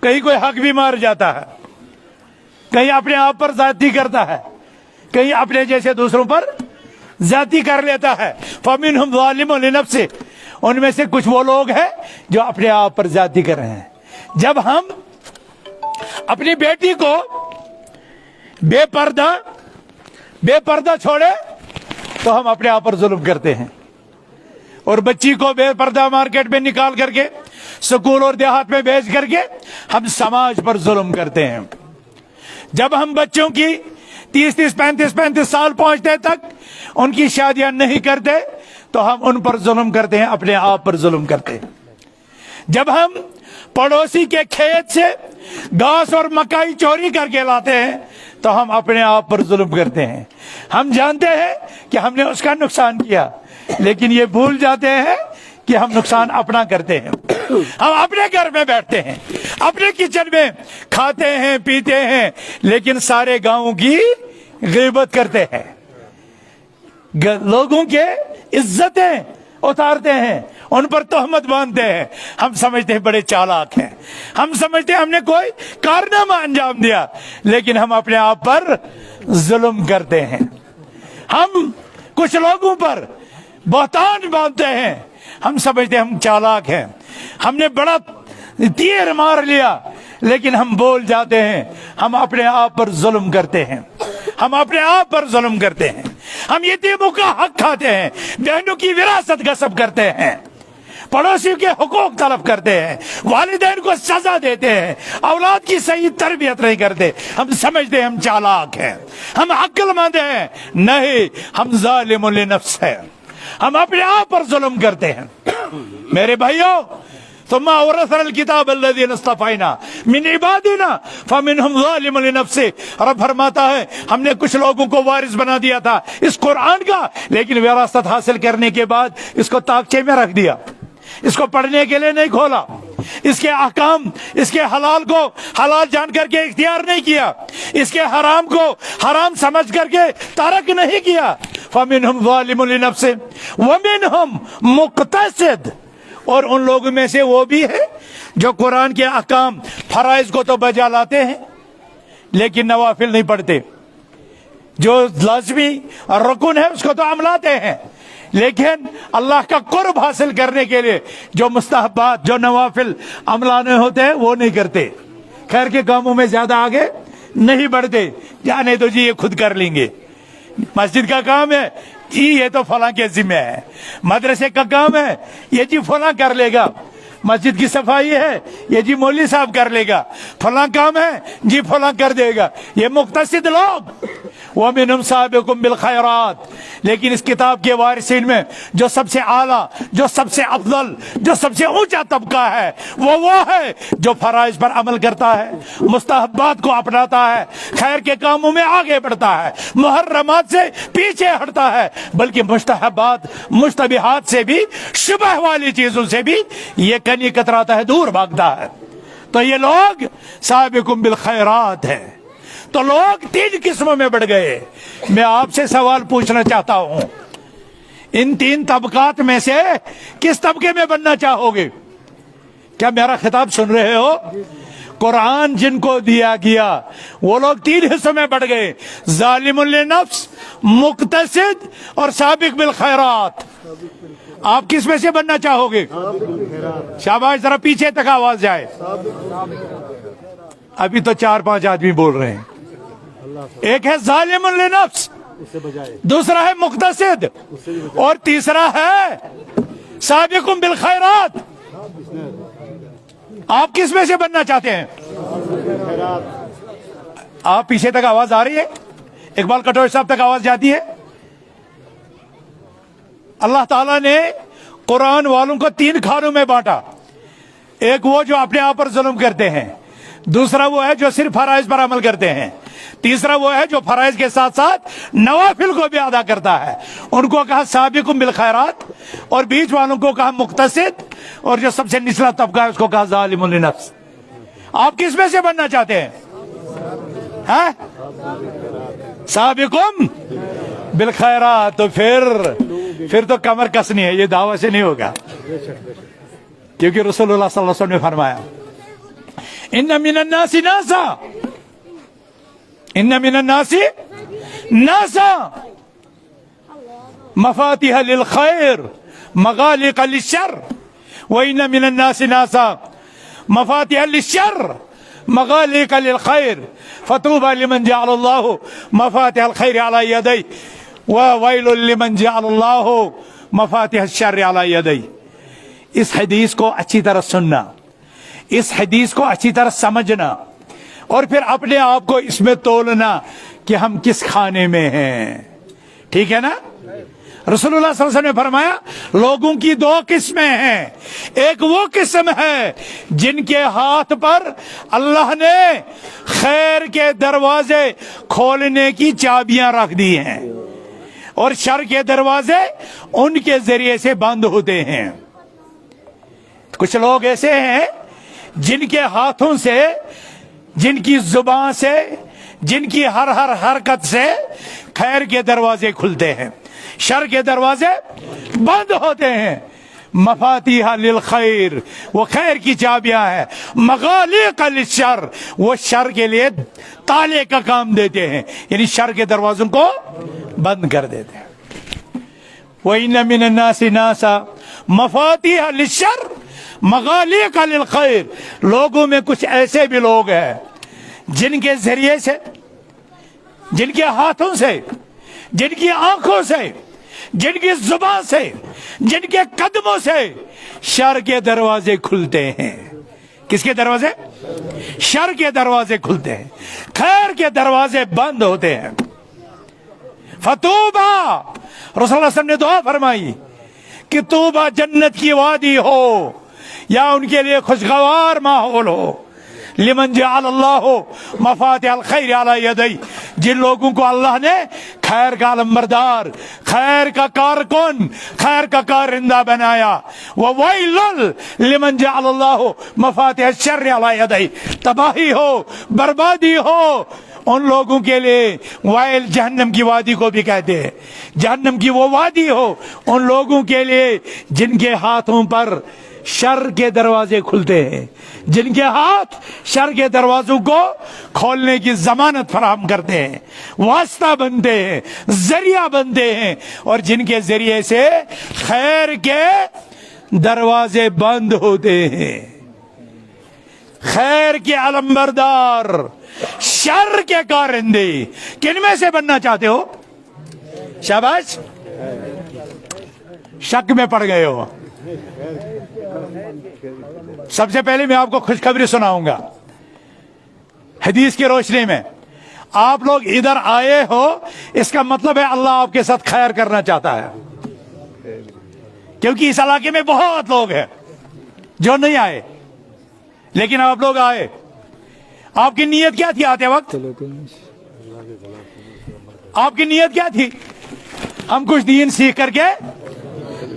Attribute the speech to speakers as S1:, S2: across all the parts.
S1: کہیں کوئی حق بھی مار جاتا ہے، کہیں اپنے آپ پر زیادتی کرتا ہے، کہیں اپنے جیسے دوسروں پر زیادتی کر لیتا ہے۔ فَمِنْهُمْ ظَالِمٌ لِنَفْسِهِ، ان میں سے کچھ وہ لوگ ہیں جو اپنے آپ پر زیادتی کر رہے ہیں۔ جب ہم اپنی بیٹی کو بے پردہ چھوڑے تو ہم اپنے آپ پر ظلم کرتے ہیں، اور بچی کو بے پردہ مارکیٹ میں نکال کر کے سکول اور دیہات میں بھیج کر کے ہم سماج پر ظلم کرتے ہیں۔ جب ہم بچوں کی 35 سال پہنچنے تک ان کی شادیاں نہیں کرتے تو ہم ان پر ظلم کرتے ہیں، اپنے آپ پر ظلم کرتے ہیں۔ جب ہم پڑوسی کے کھیت سے گھاس اور مکئی چوری کر کے لاتے ہیں تو ہم اپنے آپ پر ظلم کرتے ہیں۔ ہم جانتے ہیں کہ ہم نے اس کا نقصان کیا، لیکن یہ بھول جاتے ہیں کہ ہم نقصان اپنا کرتے ہیں۔ ہم اپنے گھر میں بیٹھتے ہیں، اپنے کچن میں کھاتے ہیں پیتے ہیں، لیکن سارے گاؤں کی غیبت کرتے ہیں، لوگوں کے عزتیں اتارتے ہیں، ان پر تہمت باندھتے ہیں۔ ہم سمجھتے ہیں بڑے چالاک ہیں، ہم سمجھتے ہیں ہم نے کوئی کارنامہ انجام دیا، لیکن ہم اپنے آپ پر ظلم کرتے ہیں۔ ہم کچھ لوگوں پر بہتان باندھتے ہیں، ہم سمجھتے ہیں ہم چالاک ہیں، ہم نے بڑا تیر مار لیا، لیکن ہم بول جاتے ہیں ہم اپنے آپ پر ظلم کرتے ہیں، ہم اپنے آپ پر ظلم کرتے ہیں۔ ہم یتیموں کا حق کھاتے ہیں، بہنوں کی وراثت غصب کرتے ہیں، پڑوسیوں کے حقوق طلب کرتے ہیں، والدین کو سزا دیتے ہیں، اولاد کی صحیح تربیت نہیں کرتے۔ ہم سمجھتے ہیں ہم چالاک ہیں، ہم عقل مند ہیں، نہیں، ہم ظالم لنفس ہیں، ہم اپنے آپ پر ظلم کرتے ہیں۔ میرے بھائیوں، ثم اورثنا الکتاب الذین اصطفینا من عبادنا فمنهم ظالم لنفسه۔ رب فرماتا ہے ہم نے کچھ لوگوں کو وارث بنا دیا تھا اس قرآن کا، لیکن وراثت حاصل کرنے کے بعد اس کو تاکچے میں رکھ دیا، اس کو پڑھنے کے لیے نہیں کھولا، اس کے احکام، اس کے حلال کو حلال جان کر کے اختیار نہیں کیا، اس کے حرام کو حرام سمجھ کر کے ترک نہیں کیا۔ فَمِنْهُمْ ظَالِمٌ لِنَفْسِهِ وَمِنْهُمْ مُقْتَصِدٌ، اور ان لوگوں میں سے وہ بھی ہے جو قرآن کے احکام فرائض کو تو بجا لاتے ہیں لیکن نوافل نہیں پڑھتے، جو لازمی اور رکن ہے اس کو تو عملاتے ہیں، لیکن اللہ کا قرب حاصل کرنے کے لیے جو مستحبات، جو نوافل عملانے ہوتے ہیں وہ نہیں کرتے، خیر کے کاموں میں زیادہ آگے نہیں بڑھتے، جانے تو جی یہ خود کر لیں گے، مسجد کا کام ہے جی یہ تو فلاں کے ذمہ ہے، مدرسے کا کام ہے یہ جی فلاں کر لے گا، مسجد کی صفائی ہے یہ جی مولوی صاحب کر لے گا، فلاں کام ہے جی فلاں کر دے گا، یہ مقتصد لوگ۔ وَمِنْهُمْ سَابِقٌ بِالْخَيْرَاتِ، لیکن اس کتاب کے وارثین میں جو سب سے اعلیٰ، جو سب سے افضل، جو سب سے اونچا طبقہ ہے وہ ہے جو فرائض پر عمل کرتا ہے، مستحبات کو اپناتا ہے، خیر کے کاموں میں آگے بڑھتا ہے، محرمات سے پیچھے ہٹتا ہے، بلکہ مستحبات، مشتبہات سے بھی، شبہ والی چیزوں سے بھی یہ کنی کتراتا ہے، دور بھاگتا ہے۔ تو یہ لوگ سابقون بالخیرات ہیں۔ تو لوگ تین قسموں میں بڑھ گئے۔ میں آپ سے سوال پوچھنا چاہتا ہوں، ان تین طبقات میں سے کس طبقے میں بننا چاہو گے؟ کیا میرا خطاب سن رہے ہو؟ قرآن جن کو دیا گیا وہ لوگ تین حصوں میں بڑھ گئے، ظالم لنفس، مقتصد اور سابق بالخیرات۔ آپ کس میں سے بننا چاہو گے؟ شاباش، ذرا پیچھے تک آواز جائے۔ ابھی تو 4-5 آدمی بول رہے ہیں۔ ایک ہے ظالم لنفس، دوسرا ہے مقتصد، اور تیسرا ہے سابق بالخیرات۔ آپ کس میں سے بننا چاہتے ہیں؟ آپ پیچھے تک آواز آ رہی ہے؟ اقبال کٹوری صاحب تک آواز جاتی ہے؟ اللہ تعالیٰ نے قرآن والوں کو 3 کھانوں میں بانٹا۔ ایک وہ جو اپنے آپ پر ظلم کرتے ہیں، دوسرا وہ ہے جو صرف فرائض پر عمل کرتے ہیں، تیسرا وہ ہے جو فرائض کے ساتھ ساتھ نوافل کو بھی ادا کرتا ہے، ان کو کہا سابق بالخیرات، اور بیچ والوں کو کہا مقتصد، اور جو سب سے نچلا طبقہ ہے اس کو کہا ظالم لنفس۔ آپ کس میں سے بننا چاہتے ہیں؟ ہاں؟ سابق بالخیرات۔ تو پھر تو کمر کسنی ہے، یہ دعوی سے نہیں ہوگا، کیونکہ رسول اللہ صلی اللہ علیہ وسلم نے فرمایا इन्न मिनन नासी नासा, इन्न मिनन नासी नासा मफातिह लिल खैर मगालिक लिश्शर व इन्न मिनन नासी नासा मफातिह लिश्शर मगालिक लिल खैर फतूबा लिमन जअलल्लाहु मफातिह अल खैर अला यदै व वैलुल लिमन जअलल्लाहु मफातिह अश-शर्र अला यदै। इस हदीस को अच्छी तरह सुनना, इस हदीस को अच्छी तरह समझना और फिर अपने आप को इसमें तोलना कि हम किस खाने में हैं। ठीक है ना? रसूलुल्लाह सल्लल्लाहु अलैहि वसल्लम ने फरमाया लोगों की दो किस्में हैं। एक वो किस्म है जिनके हाथ पर अल्लाह ने खैर के दरवाजे खोलने की चाबियां रख दी हैं और शर के दरवाजे उनके जरिए से बंद होते हैं। कुछ लोग ऐसे हैं जिनके हाथों से, जिनकी जुबान से, जिनकी हर हरकत से खैर के दरवाजे खुलते हैं, शर के दरवाजे बंद होते हैं। मफातिहा लिल खैर, वो खैर की चाबियां हैं। मगालिक लिश्शर, वो शर के लिए ताले का काम देते हैं, यानी शर के दरवाजों को बंद कर देते हैं। व इन्न मिनन नासी नासा मफातिहा लिश्शर मगालिक लिल खैर, लोगों में कुछ ऐसे भी लोग हैं जिनके जरिए से, जिनके हाथों से, जिनकी आंखों से, जिनकी जुबान से, जिनके कदमों से शर के दरवाजे खुलते हैं। किसके दरवाजे? शर के दरवाजे खुलते हैं, खैर के दरवाजे बंद होते हैं। फतूबा, रसूलुल्लाह सल्लल्लाहु अलैहि वसल्लम ने दुआ फरमाई कि तूबा जन्नत की वादी हो या उनके लिए खुशगवार माहौल हो। लिमन जअलल्लाहु मफातिह अल खैर अला यदै, जिन लोगों को अल्लाह ने खैर का अलमबरदार, खैर का कारकुन, खैर का कारिंदा बनाया। व वैलुल लिमन जअलल्लाहु मफातिह अश-शर्र अला यदै, तबाही हो, बर्बादी हो उन लोगों के लिए। वाइल जहन्नम की वादी को भी कहते हैं, जहन्नम की वो वादी हो उन लोगों के लिए जिनके हाथों पर शर के दरवाजे खुलते हैं, जिनके हाथ शर के दरवाजों को खोलने की जमानत फराहम करते हैं, वास्ता बनते हैं, जरिया बनते हैं और जिनके जरिए से खैर के दरवाजे बंद होते हैं। खैर के अलमबरदार, शर के कारिंदे, किनमें से बनना चाहते हो? शाबाश, शक में पड़ गए हो। सबसे पहले मैं आपको खुशखबरी सुनाऊंगा हदीस की रोशनी में। आप लोग इधर आए हो, इसका मतलब है अल्लाह आपके साथ खैर करना चाहता है, क्योंकि इस इलाके में बहुत लोग हैं जो नहीं आए, लेकिन आप लोग आए। आपकी नीयत क्या थी आते वक्त? आपकी नीयत क्या थी? हम कुछ दीन सीख करके,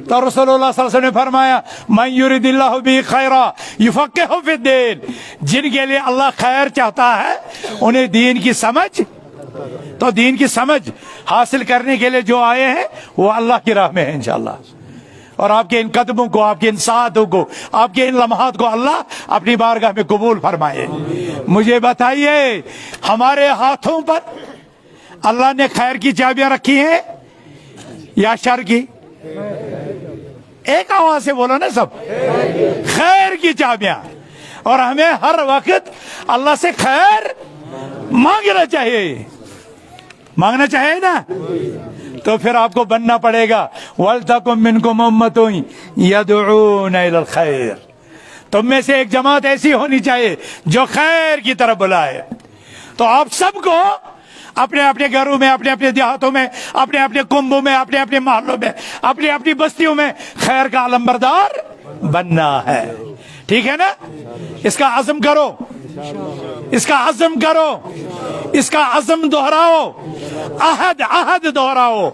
S1: तो रसूलुल्लाह सल्लल्लाहु अलैहि वसल्लम ने फरमाया मन युरिदिल्लाहु बिही खैरा युफक्किहु फिद्दीन, जिनके लिए अल्लाह खैर चाहता है उन्हें दीन की समझ, तो दीन की समझ हासिल करने के लिए जो आए हैं वो अल्लाह की राह में है इंशाअल्लाह। और आपके इन कदमों को, आपके इन सातों को, आपके इन लम्हात को अल्लाह अपनी बारगाह में कबूल फरमाए। मुझे बताइए, हमारे हाथों पर अल्लाह ने खैर की चाबियां रखी हैं या शर की? एक आवाज से बोलो ना सब, खैर की चाबियां। और हमें हर वक्त अल्लाह से खैर मांगना चाहिए, मांगना चाहिए ना। तो फिर आपको बनना पड़ेगा वलतकुम मिनकुम उम्मतुन यदऊना इलल खैर, तुम में से एक जमात ऐसी होनी चाहिए जो खैर की तरफ बुलाए। तो आप सबको अपने अपने घरों में, अपने अपने देहातों में, अपने अपने कुंभों में, अपने अपने मोहल्लों में, अपनी अपनी बस्तियों में खैर का अलंबरदार बनना है। ठीक है ना? इसका अज़म करो, इसका अज़म करो, इसका अज़म दोहराओ, अहद दोहराओ।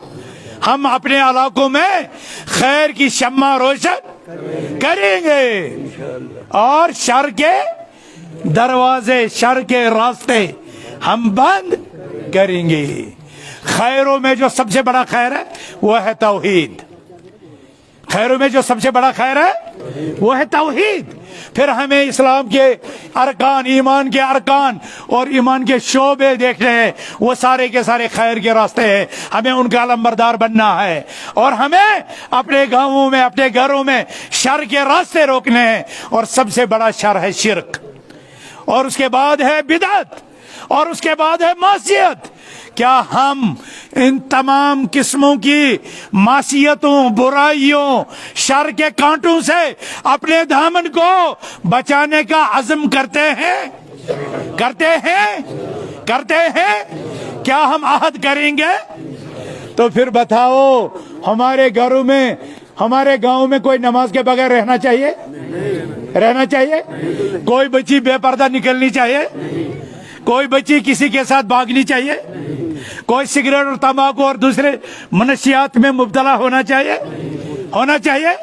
S1: हम अपने इलाकों में खैर की शम्मा रोशन करेंगे और शर के दरवाजे, शर के रास्ते हम बंद करेंगे। खैरों में जो सबसे बड़ा खैर है वो है तौहीद। खैरों में जो सबसे बड़ा खैर है वो है तौहीद। फिर हमें इस्लाम के अरकान, ईमान के अरकान और ईमान के शोबे देखने हैं, वो सारे के सारे खैर के रास्ते हैं, हमें उनका अलमबरदार बनना है। और हमें अपने गांवों में, अपने घरों में शर के रास्ते रोकने हैं, और सबसे बड़ा शर है शिरक, और उसके बाद है बिदअत, और उसके बाद है मासियत। क्या हम इन तमाम किस्मों की मासियतों, बुराइयों, शर के कांटों से अपने दामन को बचाने का अज़्म करते हैं? करते हैं? करते हैं? क्या हम अहद करेंगे? तो फिर बताओ, हमारे घरों में, हमारे गांव में कोई नमाज के बगैर रहना चाहिए? रहना चाहिए? कोई बच्ची बेपर्दा निकलनी चाहिए? कोई बच्ची किसी के साथ भागनी चाहिए? कोई सिगरेट और तंबाकू और दूसरे मनशियात में मुब्तला होना चाहिए? होना चाहिए?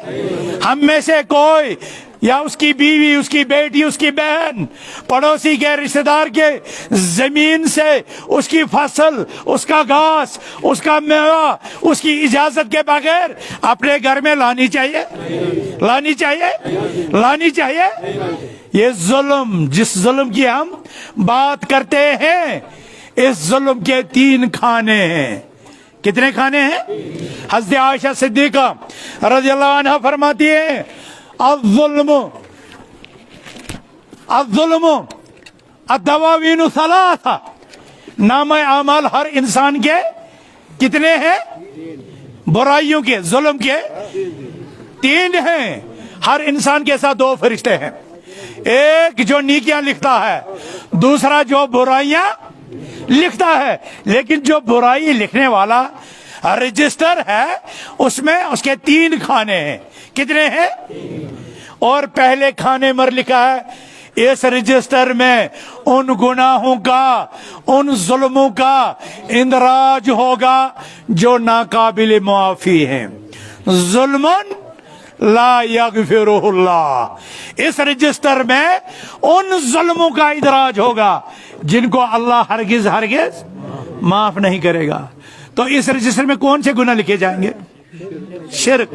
S1: हम में से कोई, या उसकी बीवी, उसकी बेटी, उसकी बहन, पड़ोसी के, रिश्तेदार के जमीन से उसकी फसल, उसका घास, उसका मेवा, उसकी इजाजत के बगैर अपने घर में लानी चाहिए? लानी चाहिए? लानी चाहिए? ये जुल्म, जिस जुल्म की हम बात करते हैं, इस जुल्म के 3 खाने हैं। कितने खाने हैं? हज़रत आयशा सिद्दीक़ा रज़ियल्लाहु अन्हा फरमाती है, अज़्ज़ुल्मु अद्दवावीनु सलासा, नाम आमाल हर इंसान के कितने हैं? बुराइयों के, जुल्म के 3 हैं। हर इंसान के साथ 2 फरिश्ते हैं, एक जो नेकियां लिखता है, दूसरा जो बुराइयां लिखता है। लेकिन जो बुराई लिखने वाला रजिस्टर है, उसमें उसके 3 खाने हैं। कितने हैं? और पहले खाने में लिखा है, इस रजिस्टर में उन गुनाहों का, उन जुल्मों का इंदराज होगा जो नाकाबिल मुआफी हैं। जुल्मन ला यगफिरुहुल्लाह, इस रजिस्टर में उन जुल्मों का इदराज होगा जिनको अल्लाह हरगिज हरगिज माफ नहीं करेगा। तो इस रजिस्टर में कौन से गुनाह लिखे जाएंगे? शिरक,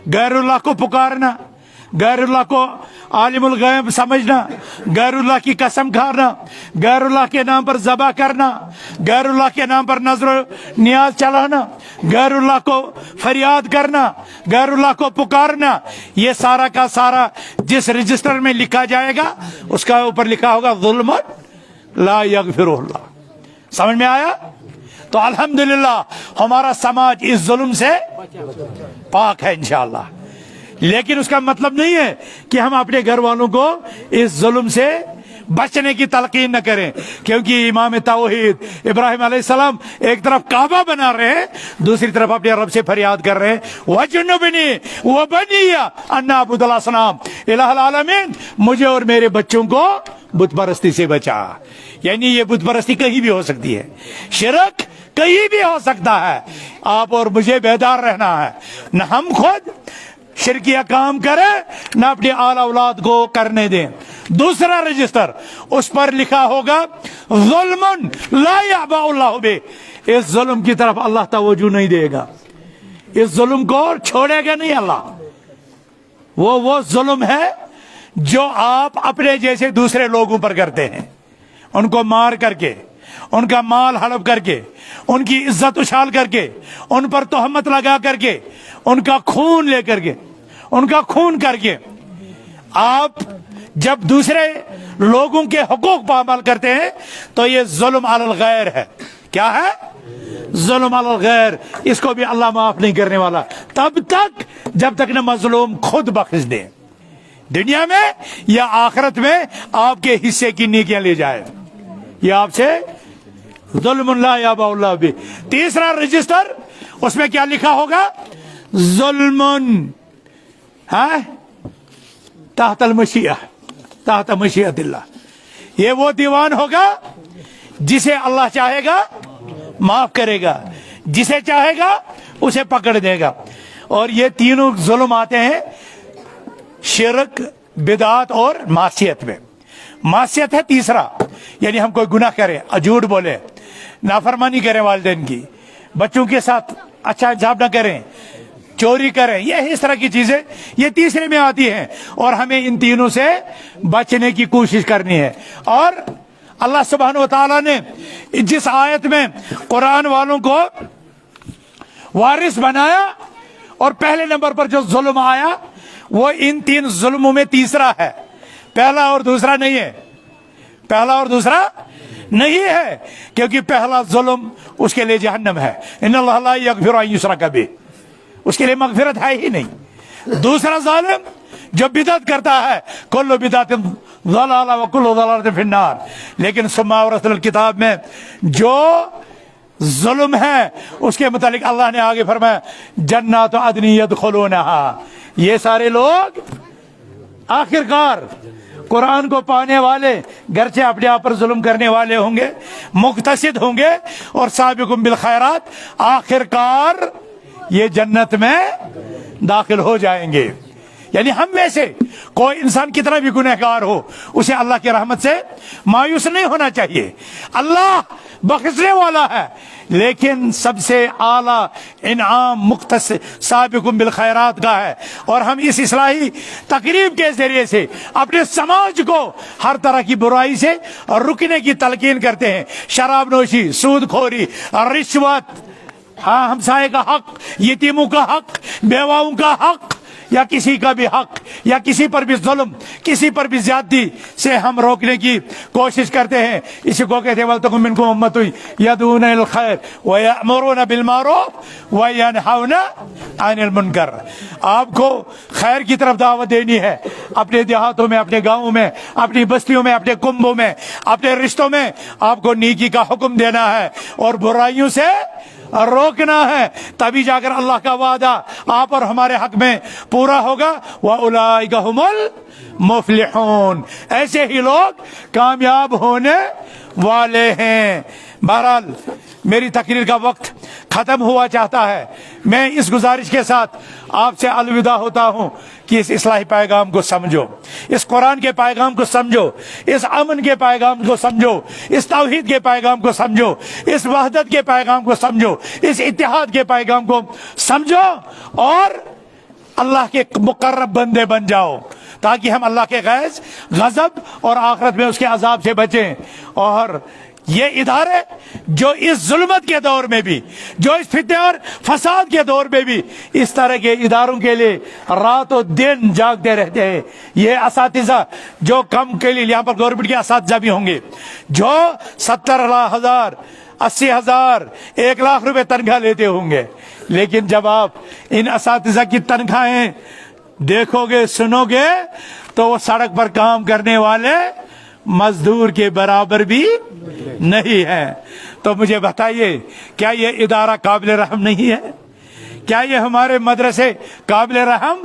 S1: गैरुल्लाह को पुकारना, गैरुल्लाह को आलिमुल गैब समझना, गैरुल्लाह की कसम खाना, गैरुल्लाह के नाम पर ज़बह करना, गैरुल्लाह के नाम पर नजर नियाज चलाना, गैरुल्लाह को फरियाद करना, गैरुल्लाह को पुकारना, ये सारा का सारा जिस रजिस्टर में लिखा जाएगा, उसका ऊपर लिखा होगा ज़ुल्मन ला यगफिरुहुल्लाह। समझ में आया? तो अल्हम्दुलिल्लाह हमारा समाज इस जुल्म से पाक है इंशाअल्लाह। लेकिन उसका मतलब नहीं है कि हम अपने घर वालों को इस जुल्म से बचने की तलकीन न करें, क्योंकि इमाम तौहीद इब्राहिम अलैहिस्सलाम एक तरफ काबा बना रहे हैं, दूसरी तरफ अपने रब से फरियाद कर रहे हैं, वजुन्नुबनी व बनिया अन नअबुदल असनाम, इलाहुल आलमीन, मुझे और मेरे बच्चों को बुत परस्ती से बचा। यानी ये बुत परस्ती कहीं भी हो सकती है, शिरक कहीं भी हो सकता है। आप और मुझे बेदार रहना है, न हम खुद शिरकिया काम करें, न अपनी आला औलाद को करने दें। दूसरा रजिस्टर, उस पर लिखा होगा ज़ुल्मुन ला यअबाउल्लाहु बि, इस जुल्म की तरफ अल्लाह तवज्जो नहीं देगा, इस जुल्म को छोड़ेगा नहीं अल्लाह। वो जुल्म है जो आप अपने जैसे दूसरे लोगों पर करते हैं, उनको मार करके, उनका माल हड़प करके, उनकी इज्जत उछाल करके, उन पर तोहमत लगा करके, उनका खून लेकर के, उनका खून करके। आप जब दूसरे लोगों के हुकूक पर अमल करते हैं तो ये जुल्म अलल गैर है। क्या है? जुल्म अलल गैर। इसको भी अल्लाह माफ नहीं करने वाला तब तक जब तक न मजलूम खुद बख्श दे, दुनिया में या आखिरत में आपके हिस्से की नेकियां ले जाए। ये आपसे जुल्मुन ला यअबाउल्लाहु बि। तीसरा रजिस्टर, उसमें क्या लिखा होगा? जुल्मुन तहतल मशीअह, तहत मशीअतिल्लाह। ये वो दीवान होगा जिसे अल्लाह चाहेगा माफ करेगा, जिसे चाहेगा उसे पकड़ देगा। और ये तीनों जुल्म आते हैं शिरक, बिदात और मासियत में। मासियत है तीसरा, यानी हम कोई गुनाह करें, झूठ बोले, नाफरमानी करें वालिदैन की, बच्चों के साथ अच्छा इंसाफ न करें, چوری کریں، یہ اس طرح کی چیزیں یہ تیسرے میں آتی ہیں، اور ہمیں ان تینوں سے بچنے کی کوشش کرنی ہے۔ اور اللہ سبحانہ و تعالیٰ نے جس آیت میں قرآن والوں کو وارث بنایا اور پہلے نمبر پر جو ظلم آیا وہ ان تین ظلموں میں تیسرا ہے، پہلا اور دوسرا نہیں ہے، پہلا اور دوسرا نہیں ہے، کیونکہ پہلا ظلم اس کے لیے جہنم ہے، ان اللہ لا یغفر ان یشرک بہ، اس کے لیے مغفرت ہے ہی نہیں۔ دوسرا ظالم جو بدعت کرتا ہے، کل بدعت ضلالہ وکل ضلالۃ فی النار، لیکن ثم اورثنا الکتاب میں جو ظلم ہے اس کے متعلق اللہ نے آگے فرمایا جنات عدن یدخلونہا، یہ سارے لوگ آخر کار قرآن کو پانے والے گرچہ اپنے آپ پر ظلم کرنے والے ہوں گے، مقتصد ہوں گے اور سابقون بالخیرات، آخر کار یہ جنت میں داخل ہو جائیں گے۔ یعنی ہم میں سے کوئی انسان کتنا بھی گنہگار ہو اسے اللہ کی رحمت سے مایوس نہیں ہونا چاہیے، اللہ بخشنے والا ہے، لیکن سب سے اعلیٰ انعام مختص سابقون بالخیرات کا ہے، اور ہم اس اصلاحی تقریب کے ذریعے سے اپنے سماج کو ہر طرح کی برائی سے رکنے کی تلقین کرتے ہیں، شراب نوشی، سود خوری، رشوت، ہاں ہمسائے کا حق، یتیموں کا حق، بیواؤں کا حق، یا کسی کا بھی حق یا کسی پر بھی ظلم، کسی پر بھی زیادتی سے ہم روکنے کی کوشش کرتے ہیں۔ اسی کو کہتے ہیں وَلْتَكُن مِّنكُمْ أُمَّةٌ يَدْعُونَ إِلَى الْخَيْرِ وَيَأْمُرُونَ بِالْمَعْرُوفِ وَيَنْهَوْنَ عَنِ الْمُنكَرِ، آپ کو خیر کی طرف دعوت دینی ہے، اپنے دیہاتوں میں، اپنے گاؤں میں، اپنی بستیوں میں، اپنے کنبوں میں، اپنے رشتوں میں آپ کو نیکی کا حکم دینا ہے اور برائیوں سے روکنا ہے، تبھی جا کر اللہ کا وعدہ آپ اور ہمارے حق میں پورا ہوگا۔ وَأُولَٰئِكَ هُمُ الْمُفْلِحُونَ، ایسے ہی لوگ کامیاب ہونے والے ہیں۔ بہرحال میری تقریر کا وقت ختم ہوا چاہتا ہے، میں اس گزارش کے ساتھ آپ سے الوداع ہوتا ہوں کہ اس اصلاحی پیغام کو سمجھو، اس قرآن کے پیغام کو سمجھو، اس امن کے پیغام کو سمجھو، اس توحید کے پیغام کو سمجھو، اس وحدت کے پیغام کو سمجھو، اس اتحاد کے پیغام کو سمجھو، اور اللہ کے مقرب بندے بن جاؤ تاکہ ہم اللہ کے غضب اور آخرت میں اس کے عذاب سے بچیں۔ اور یہ ادارے جو اس ظلمت کے دور میں بھی، جو اس فتنے اور فساد کے دور میں بھی اس طرح کے اداروں کے لیے رات و دن جاگتے رہتے ہیں، یہ اساتذہ جو کم کے لیے یہاں پر گورنمنٹ کے اساتذہ بھی ہوں گے جو 70,000 80,000 1,00,000 روپے تنخواہ لیتے ہوں گے، لیکن جب آپ ان اساتذہ کی تنخواہیں دیکھو گے، سنو گے، تو وہ سڑک پر کام کرنے والے مزدور کے برابر بھی نہیں ہے۔ تو مجھے بتائیے کیا یہ ادارہ قابل رحم نہیں ہے؟ کیا یہ ہمارے مدرسے قابل رحم